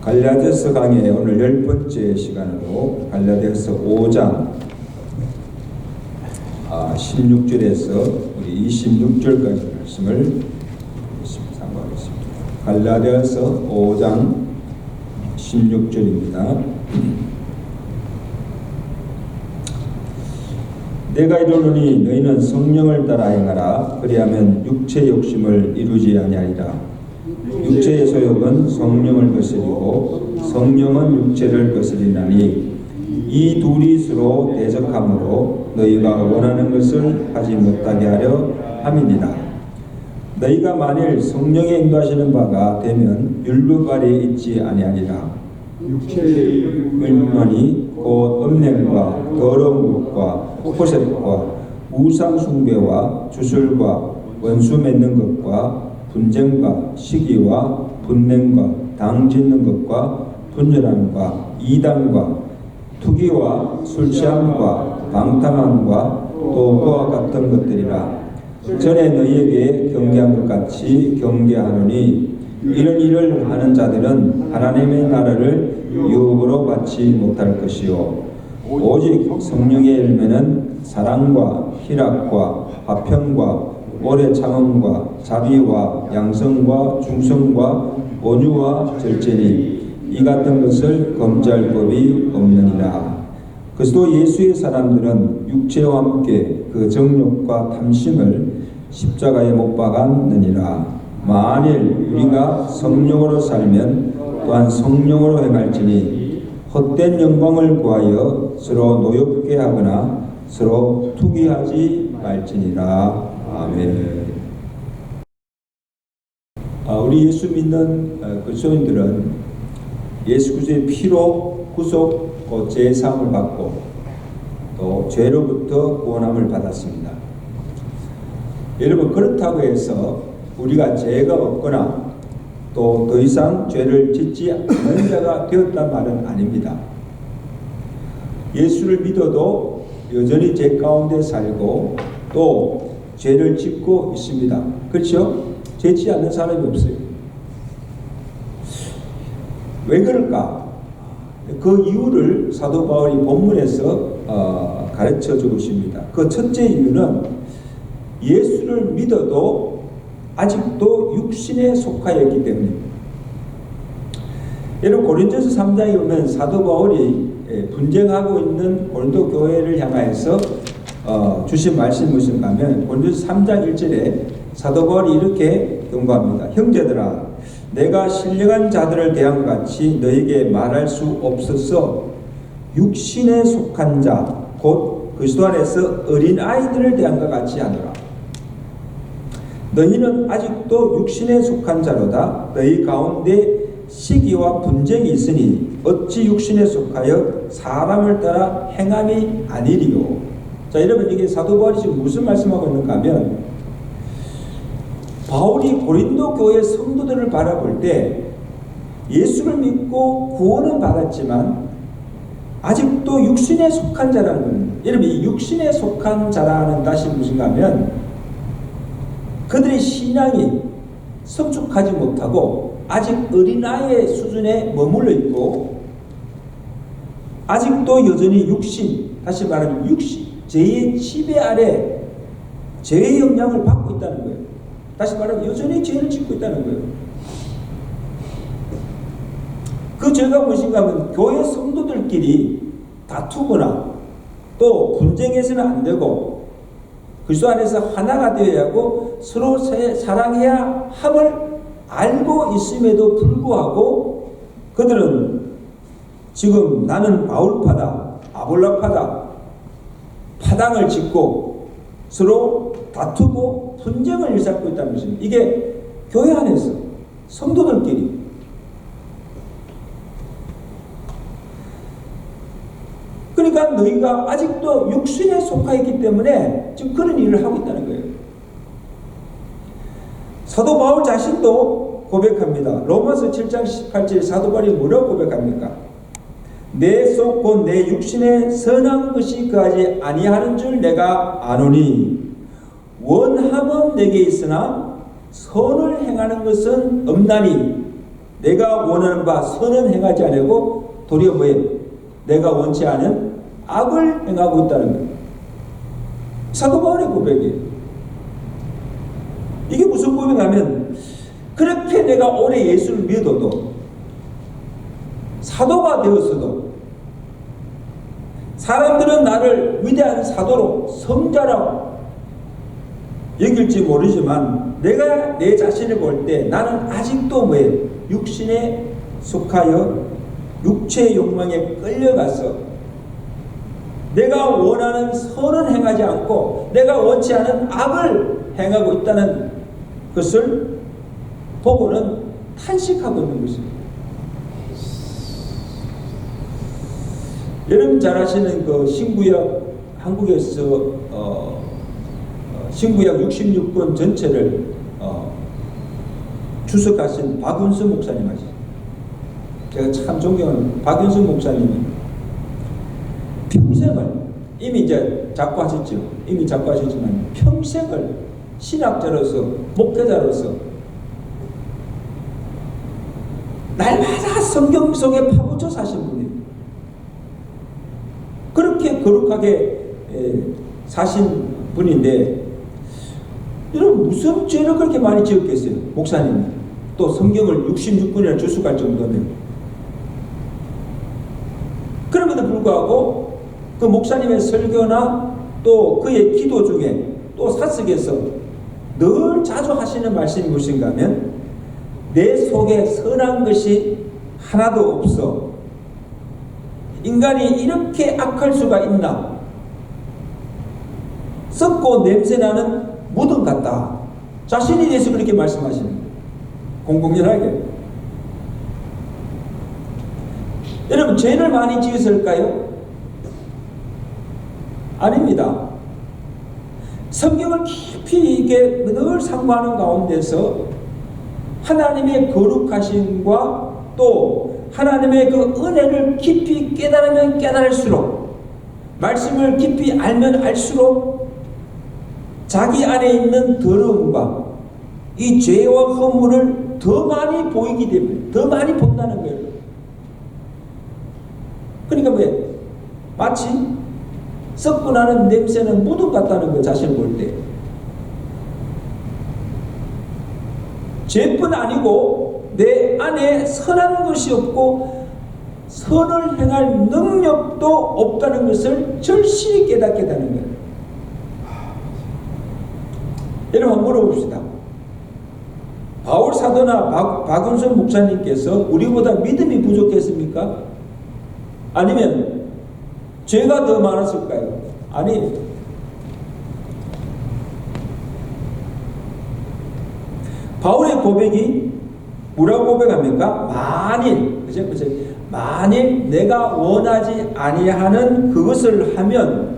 갈라디아서 강의 오늘 10번째 시간으로 갈라디아서 5장 16절에서 우리 26절까지 말씀을 상고하겠습니다. 갈라디아서 5장 16절입니다. 내가 이르노니 너희는 성령을 따라 행하라. 그리하면 육체 욕심을 이루지 아니하리라. 육체의 소욕은 성령을 거스리고 성령은 육체를 거스리나니 이 둘이 서로 대적하므로 너희가 원하는 것을 하지 못하게 하려 함이니라. 너희가 만일 성령의 인도하시는 바가 되면 율법 아래에 있지 아니하리라. 육체의 의문이 곧 음행과 더러운 것과 호색과 우상 숭배와 주술과 원수 맺는 것과 분쟁과 시기와 분냄과 당 짓는 것과 분열함과 이단과 투기와 술 취함과 방탕함과 또 그와 같은 것들이라. 전에 너희에게 경계한 것 같이 경계하노니 이런 일을 하는 자들은 하나님의 나라를 유업으로 받지 못할 것이요 오직 성령의 열매는 사랑과 희락과 화평과 오래 참음과 자비와 양성과 중성과 온유와 절제니 이 같은 것을 검지할 법이 없느니라. 그리스도 예수의 사람들은 육체와 함께 그 정욕과 탐심을 십자가에 못 박았느니라. 만일 우리가 성령으로 살면 또한 성령으로 행할지니 헛된 영광을 구하여 서로 노엽게 하거나 서로 투기하지 말지니라. 아멘. 우리 예수 믿는 그리스도인들은 예수 그리스도의 피로 구속 제사함을 받고 또 죄로부터 구원함을 받았습니다. 여러분, 그렇다고 해서 우리가 죄가 없거나 또 더 이상 죄를 짓지 않는 자가 되었단 말은 아닙니다. 예수를 믿어도 여전히 죄 가운데 살고 또 죄를 짓고 있습니다. 그렇죠? 죄 짓지 않는 사람이 없어요. 왜 그럴까? 그 이유를 사도 바울이 본문에서 가르쳐 주고 있습니다. 그 첫째 이유는 예수를 믿어도 아직도 육신에 속하여 있기 때문입니다. 여러분, 고린도서 3장에 보면 사도 바울이 분쟁하고 있는 고린도 교회를 향하여서 주신 말씀이 무엇인가 하면 고린도서 3장 1절에 사도 바울이 이렇게 경고합니다. 형제들아, 내가 신령한 자들을 대한 것 같이 너에게 말할 수 없어서 육신에 속한 자 곧 그리스도 안에서 어린 아이들을 대한 것 같이 하노라. 너희는 아직도 육신에 속한 자로다. 너희 가운데 시기와 분쟁이 있으니 어찌 육신에 속하여 사람을 따라 행함이 아니리요. 자, 여러분, 이게 사도 바울이 지금 무슨 말씀하고 있는가 하면 바울이 고린도 교회 성도들을 바라볼 때 예수를 믿고 구원은 받았지만 아직도 육신에 속한 자라는 겁니다. 여러분, 이 육신에 속한 자라는 것이 무슨가 하면 그들의 신앙이 성숙하지 못하고 아직 어린아이의 수준에 머물러 있고 아직도 여전히 육신, 다시 말하면 육신, 죄의 지배 아래 죄의 영향을 받고 있다는 거예요. 다시 말하면 여전히 죄를 짓고 있다는 거예요. 그 죄가 무엇인가 하면 교회 성도들끼리 다투거나 또 분쟁해서는 안 되고 그리스도 안에서 하나가 되어야 하고 서로 사랑해야 함을 알고 있음에도 불구하고 그들은 지금 나는 바울파다, 아볼라파다, 파당을 짓고 서로 다투고 분쟁을 일삼고 있다는 것입니다. 이게 교회 안에서 성도들끼리. 그러니까 너희가 아직도 육신에 속하 있기 때문에 지금 그런 일을 하고 있다는 거예요. 사도 바울 자신도 고백합니다. 로마서 7장 18절 사도 바울이 뭐라고 고백합니까? 내 속 곧 내 육신에 선한 것이 거하지 아니하는 줄 내가 아노니 원함은 내게 있으나 선을 행하는 것은 없나니 내가 원하는 바 선은 행하지 않고 도리어 뭐예요? 내가 원치 않은 악을 행하고 있다는 거예요. 사도 바울의 고백이에요. 이게 무슨 고백이냐면 그렇게 내가 오래 예수를 믿어도 사도가 되었어도 사람들은 나를 위대한 사도로 성자라고 여길지 모르지만 내가 내 자신을 볼 때 나는 아직도 뭐예요? 육신에 속하여 육체의 욕망에 끌려가서 내가 원하는 선은 행하지 않고 내가 원치 않은 악을 행하고 있다는 것을 보고는 탄식하고 있는 것입니다. 여러분 잘 아시는 그 신구약 한국에서 신구약 66권 전체를 주석하신 박윤수 목사님 아시죠? 제가 참 존경하는 박윤수 목사님이 평생을 이미 이제 작고하셨죠. 이미 작고하셨지만 평생을 신학자로서 목회자로서 날마다 성경 속에 파묻혀 사신 분이에요. 그렇게 거룩하게 사신 분인데 여러분 무슨 죄를 그렇게 많이 지었겠어요? 목사님이 또 성경을 66권이나 주석할 정도면. 그럼에도 불구하고 그 목사님의 설교나 또 그의 기도 중에 또 사석에서 늘 자주 하시는 말씀이 무엇인가 하면 내 속에 선한 것이 하나도 없어. 인간이 이렇게 악할 수가 있나? 썩고 냄새나는 무덤 같다. 자신에 대해서 그렇게 말씀하시는 거예요. 공공연하게. 여러분 죄를 많이 지었을까요? 아닙니다. 성경을 깊이 이게 늘 상고하는 가운데서 하나님의 거룩하심과 또 하나님의 그 은혜를 깊이 깨달으면 깨달을수록 말씀을 깊이 알면 알수록 자기 안에 있는 더러움과 이 죄와 허물을 더 많이 보이기 때문에 더 많이 본다는 거예요. 그러니까 왜? 마치 썩고 나는 냄새는 무덤 같다는 거예요. 자신을 볼 때. 죄뿐 아니고 내 안에 선한 것이 없고 선을 행할 능력도 없다는 것을 절실히 깨닫게 되는 거예요. 여러분 한번 물어봅시다. 바울 사도나 박은선 목사님께서 우리보다 믿음이 부족했습니까? 아니면 죄가 더 많았을까요? 아니, 바울의 고백이 뭐라고 고백합니까? 만일 내가 원하지 아니하는 그것을 하면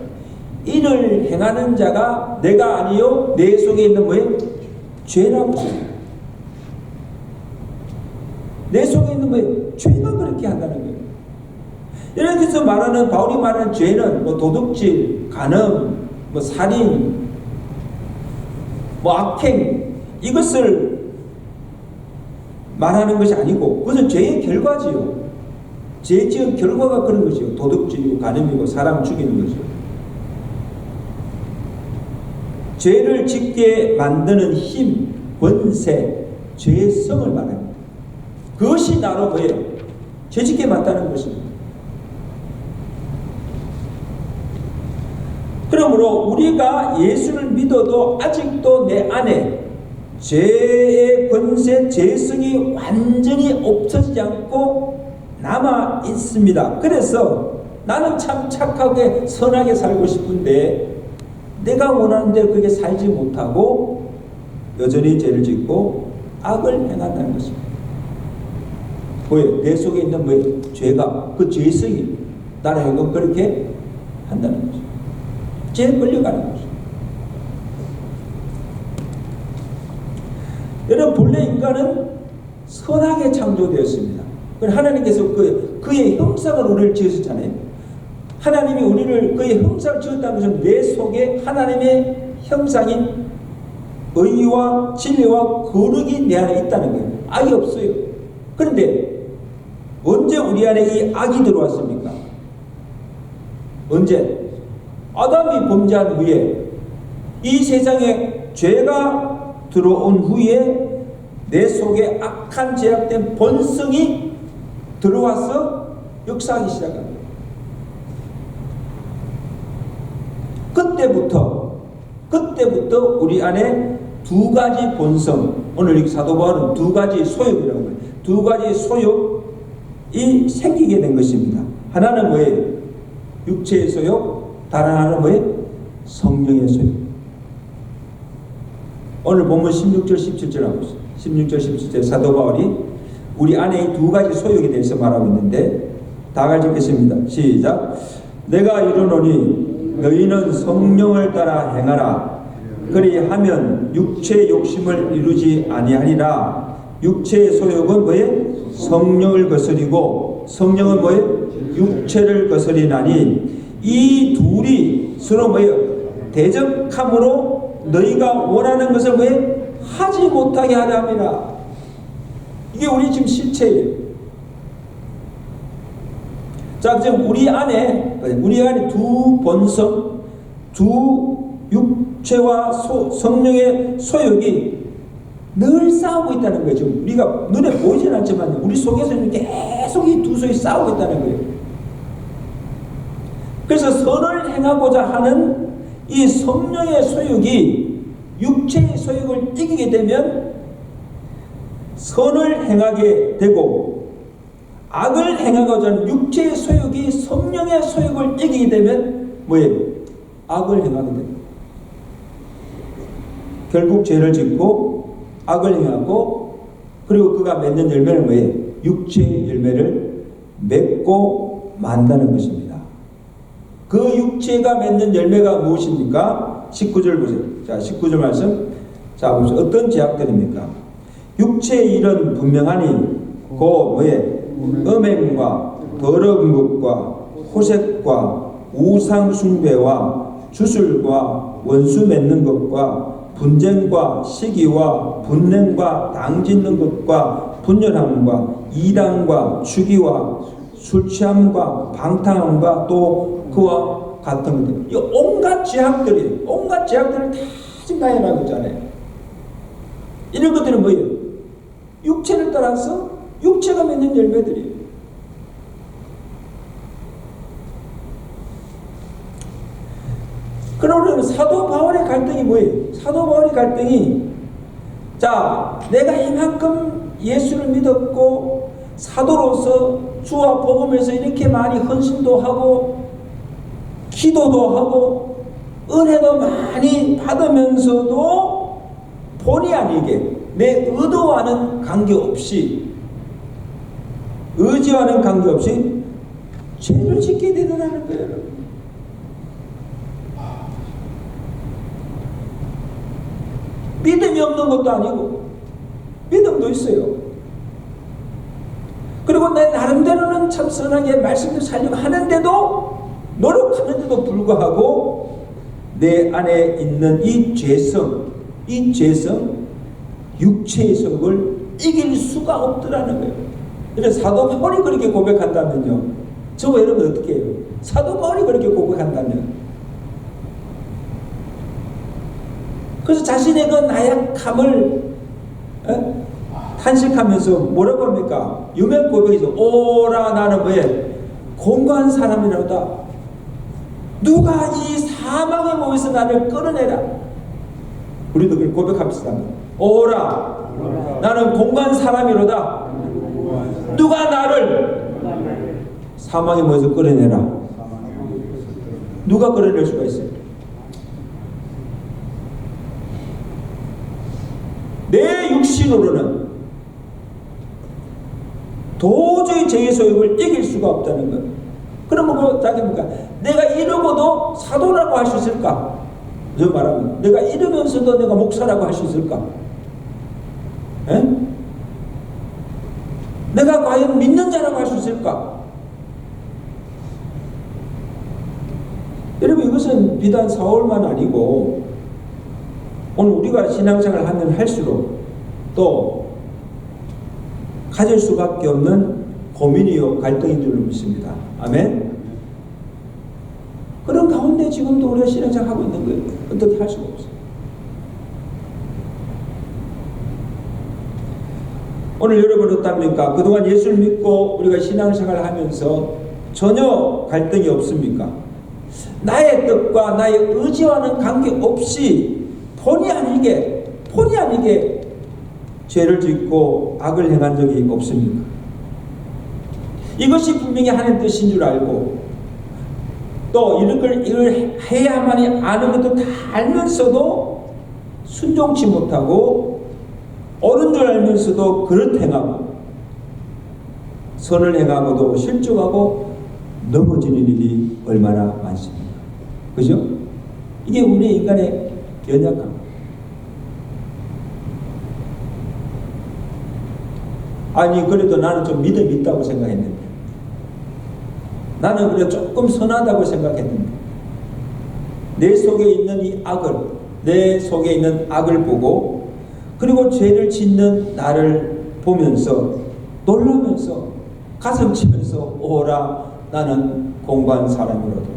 이를 행하는 자가 내가 아니요 내 속에 있는 뭐예요? 죄라고. 내 속에 있는 뭐예요? 죄가 그렇게 한다는 거예요. 여기서 말하는 바울이 말하는 죄는 뭐 도둑질, 간음, 뭐 살인, 뭐 악행 이것을 말하는 것이 아니고 그것은 죄의 결과지요. 죄 지은 결과가 그런 것이요. 도둑질이고 간음이고 사람 죽이는 것이요. 죄를 짓게 만드는 힘, 권세, 죄성을 말합니다. 그것이 나로 뭐예요? 죄 짓게 만드는 것입니다. 그러므로 우리가 예수를 믿어도 아직도 내 안에 죄의 권세, 죄성이 완전히 없어지지 않고 남아 있습니다. 그래서 나는 참 착하게 선하게 살고 싶은데 내가 원하는 대로 그렇게 살지 못하고 여전히 죄를 짓고 악을 행한다는 것입니다. 뭐예요? 내 속에 있는 뭐예요? 죄가, 그 죄성이 나를 하여금 그렇게 한다는 거죠. 죄에 끌려가는 거죠. 여러분 본래 인간은 선하게 창조되었습니다. 하나님께서 그의 형상을 우리를 지으셨잖아요. 하나님이 우리를 그의 형상을 지었다는 것은 내 속에 하나님의 형상인 의와 진리와 거룩이 내 안에 있다는 거예요. 악이 없어요. 그런데 언제 우리 안에 이 악이 들어왔습니까? 언제? 아담이 범죄한 후에, 이 세상에 죄가 들어온 후에 내 속에 악한 죄악된 본성이 들어와서 역사하기 시작합니다. 그때부터 우리 안에 두 가지 본성, 오늘 이 사도 바울은 두 가지 소욕이라고 해요. 두 가지 소욕이 생기게 된 것입니다. 하나는 뭐예요? 육체의 소욕, 다른 하나는 뭐예요? 성령의 소욕. 오늘 본문 16절 17절 하고 있어요. 16절 17절 사도 바울이 우리 안에 이 두 가지 소욕에 대해서 말하고 있는데, 다 같이 읽겠습니다. 시작. 내가 이르노니 너희는 성령을 따라 행하라. 그리하면 육체의 욕심을 이루지 아니하리라. 육체의 소욕은 뭐예요? 성령을 거스리고, 성령은 뭐예요? 육체를 거스리나니, 이 둘이 서로 뭐예요? 대적함으로 너희가 원하는 것을 뭐예요? 하지 못하게 하려 함이라. 이게 우리 지금 실체예요. 자, 지금 우리 안에 두 본성, 두 육체와 성령의 소욕이 늘 싸우고 있다는 거예요. 지금 우리가 눈에 보이진 않지만 우리 속에서는 계속 이 두 소욕이 싸우고 있다는 거예요. 그래서 선을 행하고자 하는 이 성령의 소욕이 육체의 소욕을 이기게 되면 선을 행하게 되고, 악을 행하고자 하는 육체의 소욕이 성령의 소욕을 이기게 되면 뭐예요? 악을 행하게 됩니다. 결국 죄를 짓고 악을 행하고, 그리고 그가 맺는 열매는 뭐예요? 육체의 열매를 맺고 만다는 것입니다. 그 육체가 맺는 열매가 무엇입니까? 19절 보세요. 자, 19절 말씀. 자, 보세요. 어떤 죄악들입니까? 육체의 일은 분명하니 곧 뭐예요? 음행과 더러운 것과 호색과 우상 숭배와 주술과 원수 맺는 것과 분쟁과 시기와 분냄과 당짓는 것과 분열함과 이단과 주기와 술취함과 방탕함과 또 그와 같은 것들. 이 온갖 죄악들이, 온갖 죄악들을 다 지금 나열하고 있잖아요. 이런 것들은 뭐예요? 육체를 따라서 육체가 맺는 열매들이에요. 그러면 사도 바울의 갈등이 뭐예요? 사도 바울의 갈등이, 자, 내가 이만큼 예수를 믿었고 사도로서 주와 복음에서 이렇게 많이 헌신도 하고 기도도 하고 은혜도 많이 받으면서도 본의 아니게 내 의도와는 관계없이, 의지와는 관계없이 죄를 짓게 되더라는 거예요. 믿음이 없는 것도 아니고 믿음도 있어요. 그리고 내 나름대로는 참 선하게 말씀도 살려고 하는데도, 노력하는데도 불구하고 내 안에 있는 이 죄성, 육체의 성을 이길 수가 없더라는 거예요. 그래서 사도 바울이 그렇게 고백한다면요, 저와 여러분 어떻게 해요? 사도 바울이 그렇게 고백한다면, 그래서 자신의 그 나약함을 탄식하면서 뭐라고 합니까? 유명 고백이죠. 오라 나는 왜 공고한 사람이라다. 누가 이 사망의 몸에서 나를 끌어내라. 우리도 그렇게 고백합시다. 오라 나는 공고한 사람이로다. 누가 나를 사망의 몸에서 끌어내라. 누가 끌어낼 수가 있어요? 내 육신으로는 도저히 죄의 소욕을 이길 수가 없다는 것. 그러면 자기 뭡니까? 내가 이러고도 사도라고 할 수 있을까? 저 말하면 내가 이러면서도 내가 목사라고 할 수 있을까? 에? 내가 과연 믿는 자라고 할 수 있을까? 여러분, 이것은 비단 사울만 아니고 오늘 우리가 신앙생활을 하면 할수록 또 가질 수밖에 없는 고민이요 갈등인 줄 믿습니다. 아멘. 그런 가운데 지금도 우리가 신앙생활 하고 있는 거예요. 어떻게 할 수가 없어요. 오늘 여러분 어떻습니까? 그동안 예수를 믿고 우리가 신앙생활을 하면서 전혀 갈등이 없습니까? 나의 뜻과 나의 의지와는 관계없이 본의 아니게 죄를 짓고 악을 행한 적이 없습니까? 이것이 분명히 하나님의 뜻인 줄 알고 또 이걸 해야만이 아는 것도 다 알면서도 순종치 못하고 옳은 줄 알면서도 그릇 행하고 선을 행하고도 실족하고 넘어지는 일이 얼마나 많습니까? 그죠? 이게 우리 인간의 연약함. 아니 그래도 나는 좀 믿음이 있다고 생각했는데 나는 그래 조금 선하다고 생각했는데 내 속에 있는 이 악을 내 속에 있는 악을 보고 그리고 죄를 짓는 나를 보면서 놀라면서 가슴 치면서 오라 나는 공고한 사람이로다.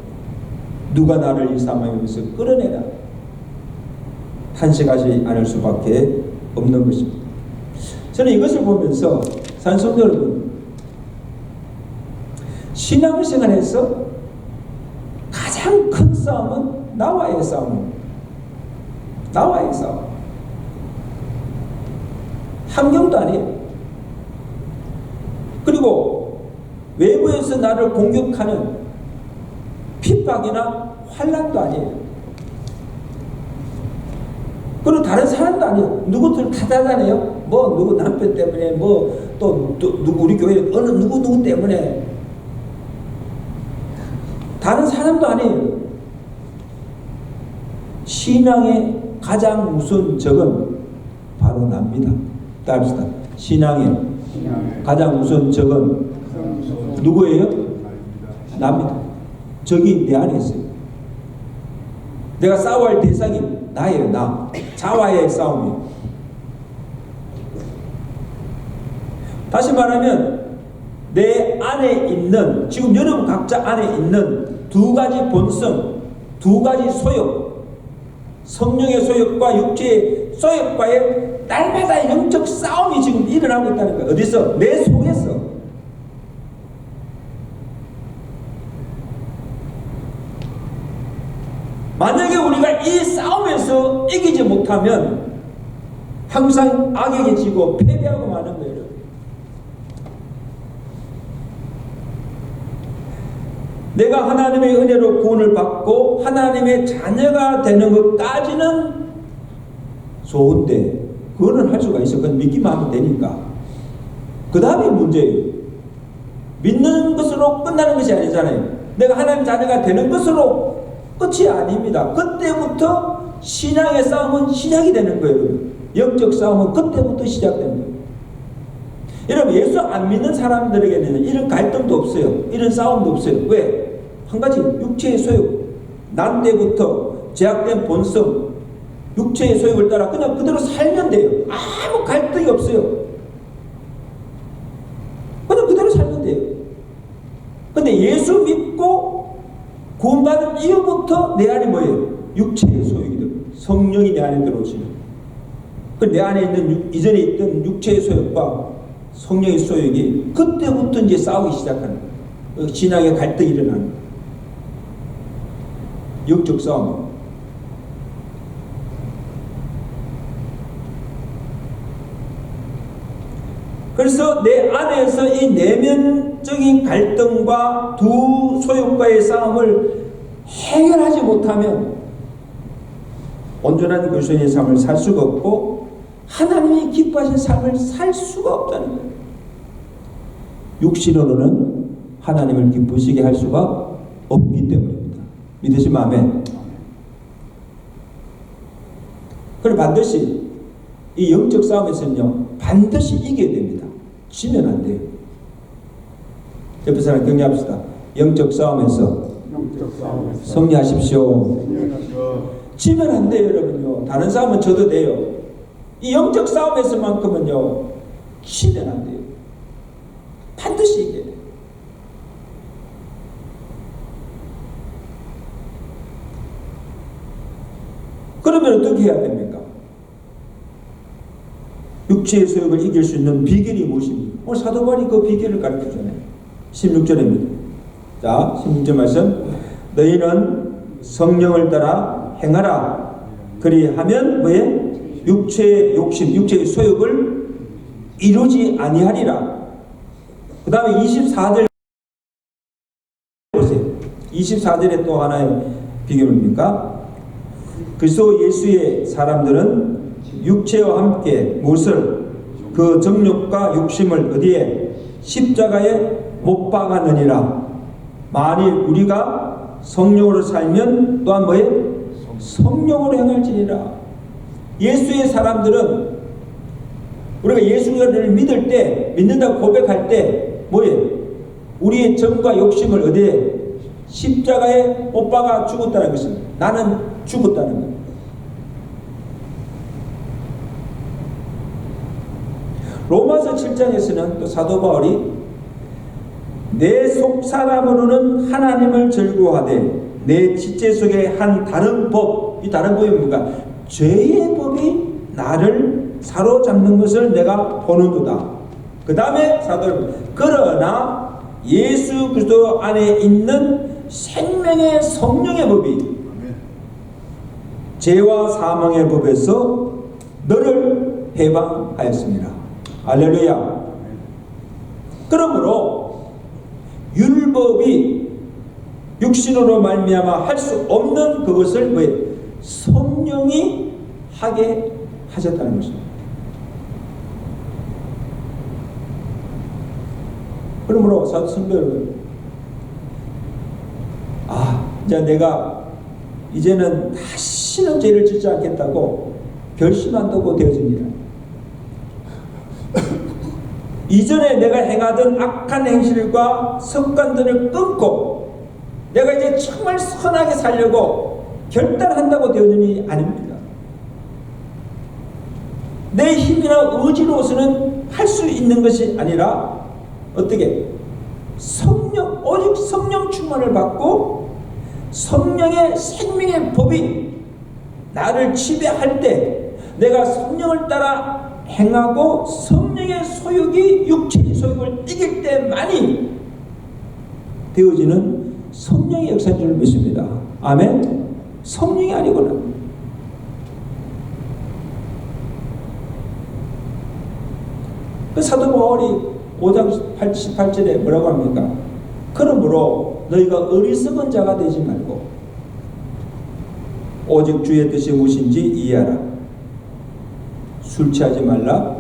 누가 나를 이 사망에서 끌어내라. 탄식하지 않을 수밖에 없는 것입니다. 저는 이것을 보면서 산성도 여러분 신앙생활에서 가장 큰 싸움은 나와의 싸움입니다. 나와의 싸움. 환경도 아니에요. 그리고 외부에서 나를 공격하는 핍박이나 환난도 아니에요. 그리고 다른 사람도 아니에요. 누구들 탓하잖아요. 뭐 누구 남편 때문에 뭐 또 누구 우리 교회 어느 누구 때문에 다른 사람도 아니에요. 신앙의 가장 우선 적은 바로 납니다. 따릅시다. 신앙의 가장 우선 적은 누구예요? 납니다. 적이 내 안에 있어요. 내가 싸워야 할 대상이 나예요. 나. 자와의 싸움이에요. 다시 말하면 내 안에 있는 지금 여러분 각자 안에 있는 두 가지 본성, 두 가지 소욕, 성령의 소욕과 육체의 소욕과의 날마다 영적 싸움이 지금 일어나고 있다는 거예요. 어디서? 내 속에서. 만약에 우리가 이 싸움에서 이기지 못하면 항상 악에게 지고 패배하고 마는 거예요. 내가 하나님의 은혜로 구원을 받고 하나님의 자녀가 되는 것까지는 좋은데 그거는 할 수가 있어. 그건 믿기만 하면 되니까. 그 다음에 문제예요. 믿는 것으로 끝나는 것이 아니잖아요. 내가 하나님 자녀가 되는 것으로 끝이 아닙니다. 그때부터 신앙의 싸움은 시작이 되는 거예요. 영적 싸움은 그때부터 시작되는 거예요. 여러분 예수 안 믿는 사람들에게는 이런 갈등도 없어요. 이런 싸움도 없어요. 왜? 한 가지 육체의 소욕. 난 때부터 제약된 본성 육체의 소욕을 따라 그냥 그대로 살면 돼요. 아무 갈등이 없어요. 그냥 그대로 살면 돼요. 근데 예수 믿고 구원받은 이후부터 내 안에 뭐예요? 육체의 소욕이 들어요. 성령이 내 안에 들어오시는. 내 안에 있는 이전에 있던 육체의 소욕과 성령의 소욕이 그때부터 이제 싸우기 시작하는 거예요. 신앙의 갈등이 일어나는 거예요. 영적 싸움. 그래서 내 안에서 이 내면적인 갈등과 두 소욕과의 싸움을 해결하지 못하면 온전한 그리스도인의 삶을 살 수가 없고 하나님이 기뻐하신 삶을 살 수가 없다는 거예요. 육신으로는 하나님을 기쁘시게 할 수가 없기 때문입니다. 믿으시면 아멘. 그럼 반드시 이 영적 싸움에서는요 반드시 이겨야 됩니다. 지면 안 돼요. 옆에 사람 격려합시다. 영적 싸움에서 승리하십시오. 지면 안 돼요 여러분요. 다른 싸움은 져도 돼요. 이 영적 싸움에서만큼은요 지면 안 돼요. 반드시 이겨야 돼요. 그러면 어떻게 해야 됩니까? 육체의 소욕을 이길 수 있는 비결이 무엇입니까? 오늘 사도 바울이 그 비결을 가르쳐주잖아요. 16절입니다. 자, 16절 말씀. 너희는 성령을 따라 행하라. 그리하면 뭐에? 육체의 욕심, 육체의 소욕을 이루지 아니하리라. 그 다음에 24절 보세요. 24절에 또 하나의 비결입니까? 그리스도 예수의 사람들은 육체와 함께 무엇을? 그 정욕과 욕심을 어디에? 십자가에 못 박았느니라. 만일 우리가 성령으로 살면 또한 뭐에? 성령으로 행할지니라. 예수의 사람들은 우리가 예수를 믿을 때, 믿는다고 고백할 때 뭐예요? 우리의 정과 욕심을 어디에? 십자가에 못 박아 죽었다는 것입니다. 나는 죽었다는 것. 로마서 7장에서는 또 사도 바울이 내 속 사람으로는 하나님을 즐거워하되 내 지체 속에 한 다른 법, 이 다른 법이 뭡니까? 죄의 법이 나를 사로잡는 것을 내가 보는도다. 그 다음에 사도는 그러나 예수 그리스도 안에 있는 생명의 성령의 법이 죄와 사망의 법에서 너를 해방하였습니다. 할렐루야. 그러므로 율법이 육신으로 말미암아 할 수 없는 그것을 뭐예요? 성령이 하게 하셨다는 것입니다. 그러므로 성도 여러분, 이제 내가 이제는 다시는 죄를 짓지 않겠다고 결심한다고 되어집니다. 이전에 내가 행하던 악한 행실과 습관들을 끊고 내가 이제 정말 선하게 살려고 결단한다고 되어진 일이 아닙니다. 내 힘이나 의지로서는 할 수 있는 것이 아니라 어떻게? 성령, 오직 성령 충만을 받고 성령의 생명의 법이 나를 지배할 때 내가 성령을 따라 행하고 성령의 소욕이 육체의 소욕을 이길 때만이 되어지는 성령의 역사인 줄 믿습니다. 아멘. 성령이 아니고는 그 사도 바울이 5장 88절에 뭐라고 합니까? 그러므로 너희가 어리석은 자가 되지 말고 오직 주의 뜻이 무엇인지 이해하라. 술 취하지 말라.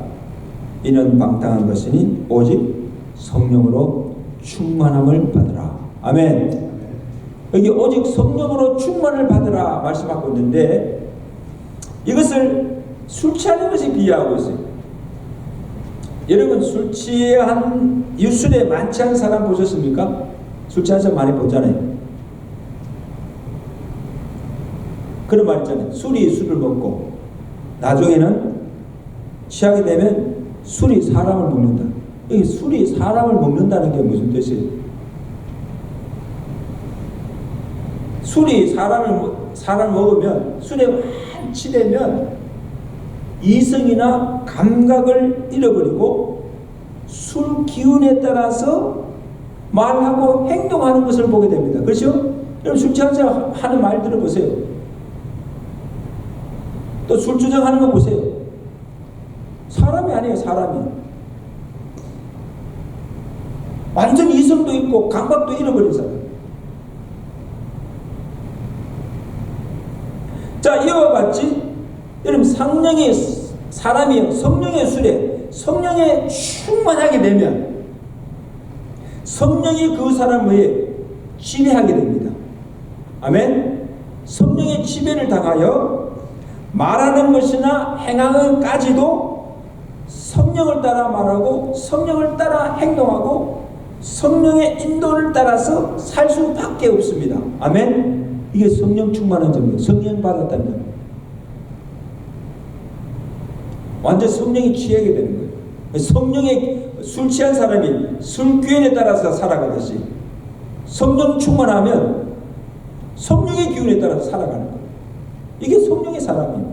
이는 방탕한 것이니 오직 성령으로 충만함을 받으라. 아멘. 여기 오직 성령으로 충만을 받으라 말씀하고 있는데 이것을 술 취하는 것에 비유하고 있어요. 여러분 술 취한 술에 많지 않은 사람 보셨습니까? 술 취한 사람 많이 보잖아요. 그런 말 있잖아요. 술이 술을 먹고 나중에는 취하게 되면 술이 사람을 먹는다. 이 술이 사람을 먹는다는 게 무슨 뜻이에요? 술이 사람을 먹으면 술에 많이 취되면 이성이나 감각을 잃어버리고 술 기운에 따라서 말하고 행동하는 것을 보게 됩니다. 그렇죠? 여러분 술 취한 사람 하는 말 들어보세요. 또 술 주정하는 거 보세요. 사람이 아니에요. 사람이. 완전 이성도 있고 감각도 잃어버린 사람. 자, 이와 같이 여러분 성령의 사람이 성령의 술에 성령에 충만하게 되면 성령이 그 사람을 지배하게 됩니다. 아멘. 성령의 지배를 당하여 말하는 것이나 행하는까지도 성령을 따라 말하고 성령을 따라 행동하고 성령의 인도를 따라서 살 수밖에 없습니다. 아멘. 이게 성령 충만한 점이에요. 성령 받았다는 점. 완전 성령이 취하게 되는 거예요. 성령의 술 취한 사람이 술기운에 따라서 살아가듯이 성령 충만하면 성령의 기운에 따라서 살아가는 거예요. 이게 성령의 사람이에요.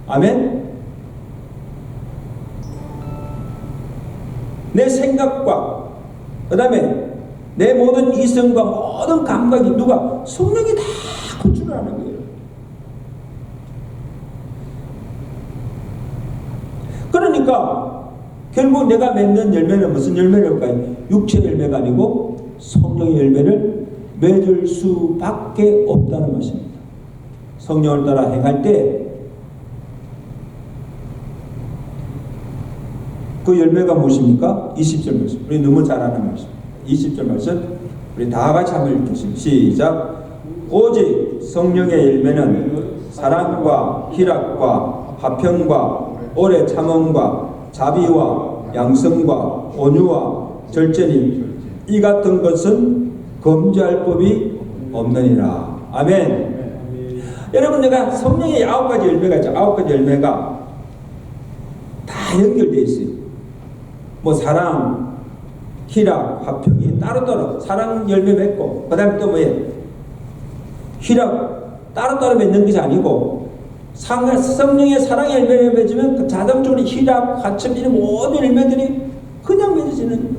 아멘. 내 생각과 그 다음에 내 모든 이성과 모든 감각이 누가? 성령이 다 컨트롤하는 거예요. 그러니까 결국 내가 맺는 열매는 무슨 열매일까요? 육체의 열매가 아니고 성령의 열매를 맺을 수밖에 없다는 것입니다. 성령을 따라 행할 때 그 열매가 무엇입니까? 20절 말씀. 우리 너무 잘 아는 말씀. 20절 말씀. 우리 다 같이 한번 읽겠습니다. 시작. 오직 성령의 열매는 사랑과 희락과 화평과 오래 참음과 자비와 양성과 온유와 절제니 이 같은 것은 검지할 법이 없느니라. 아멘. 여러분, 내가 성령의 9가지 열매가 있죠. 9가지 열매가 다 연결되어 있어요. 뭐 사랑, 희락, 화평이 따로따로 사랑 열매 맺고, 그 다음에 또 뭐예요? 희락 따로따로 맺는 것이 아니고 성령의 사랑 열매를 맺으면 그 자동적으로 희락, 화평 이런 모든 열매들이 그냥 맺어지는.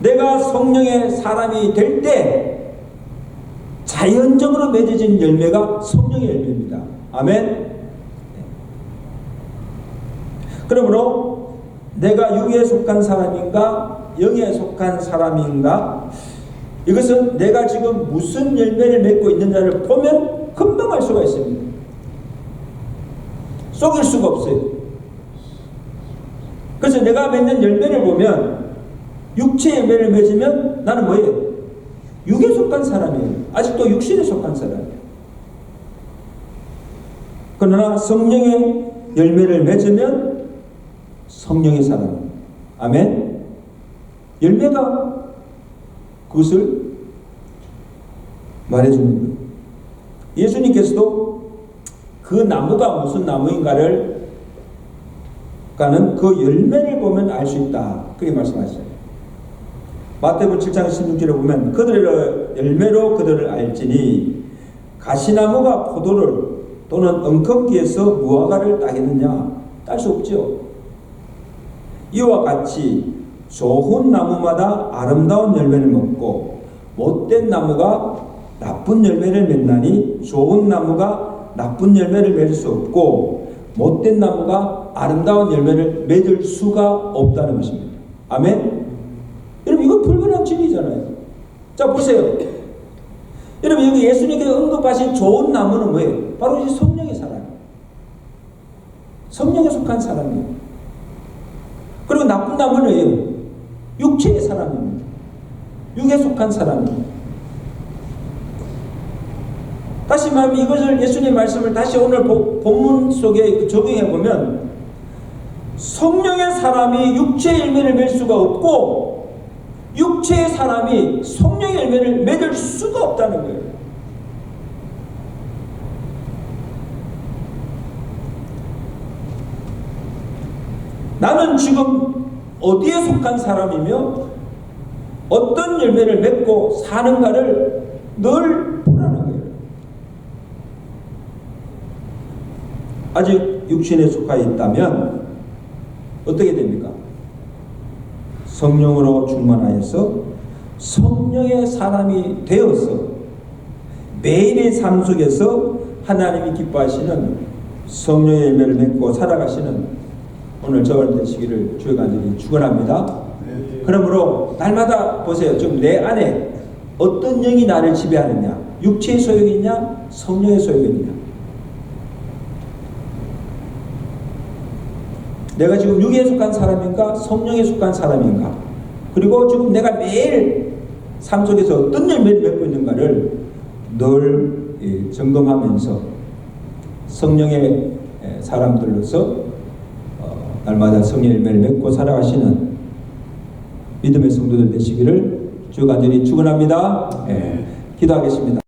내가 성령의 사람이 될 때 자연적으로 맺어진 열매가 성령의 열매입니다. 아멘. 그러므로 내가 육에 속한 사람인가 영에 속한 사람인가, 이것은 내가 지금 무슨 열매를 맺고 있는지를 보면 금방 알 수가 있습니다. 속일 수가 없어요. 그래서 내가 맺는 열매를 보면 육체 열매를 맺으면 나는 뭐예요? 육에 속한 사람이에요. 아직도 육신에 속한 사람이에요. 그러나 성령의 열매를 맺으면 성령의 사람. 아멘. 열매가 그것을 말해주는 거예요. 예수님께서도 그 나무가 무슨 나무인가를 가는 그 열매를 보면 알 수 있다. 그렇게 말씀하셨어요. 마태복음 7장 16절에 보면 그들의 열매로 그들을 알지니 가시나무가 포도를 또는 엉겅퀴에서 무화과를 따겠느냐? 딸 수 없죠. 이와 같이 좋은 나무마다 아름다운 열매를 먹고 못된 나무가 나쁜 열매를 맺나니 좋은 나무가 나쁜 열매를 맺을 수 없고 못된 나무가 아름다운 열매를 맺을 수가 없다는 것입니다. 아멘. 여러분, 이거 불변한 진리잖아요. 자, 보세요. 여러분, 여기 예수님께서 언급하신 좋은 나무는 뭐예요? 바로 이 성령의 사람, 성령에 속한 사람이에요. 그리고 나쁜 나무는 육체의 사람입니다. 육에 속한 사람입니다. 다시 말하면 이것을 예수님의 말씀을 다시 오늘 본문 속에 적용해 보면 성령의 사람이 육체의 열매를 맺을 수가 없고 육체의 사람이 성령의 열매를 맺을 수가 없다는 거예요. 나는 지금 어디에 속한 사람이며 어떤 열매를 맺고 사는가를 늘 보라는 거예요. 아직 육신에 속하 있다면 어떻게 됩니까? 성령으로 충만하여서 성령의 사람이 되어서 매일의 삶 속에서 하나님이 기뻐하시는 성령의 열매를 맺고 살아가시는 오늘 저와 되시기를 주의 간절히 축원합니다. 그러므로 날마다 보세요. 지금 내 안에 어떤 영이 나를 지배하느냐? 육체의 소욕이 있냐? 성령의 소욕이 있냐? 내가 지금 육에 속한 사람인가? 성령에 속한 사람인가? 그리고 지금 내가 매일 삶 속에서 어떤 열매를 맺고 있는가를 늘 점검하면서 성령의 사람들로서 날마다 성령의 열매를 맺고 살아가시는 믿음의 성도들 되시기를 주 간절히 축원합니다. 기도하겠습니다.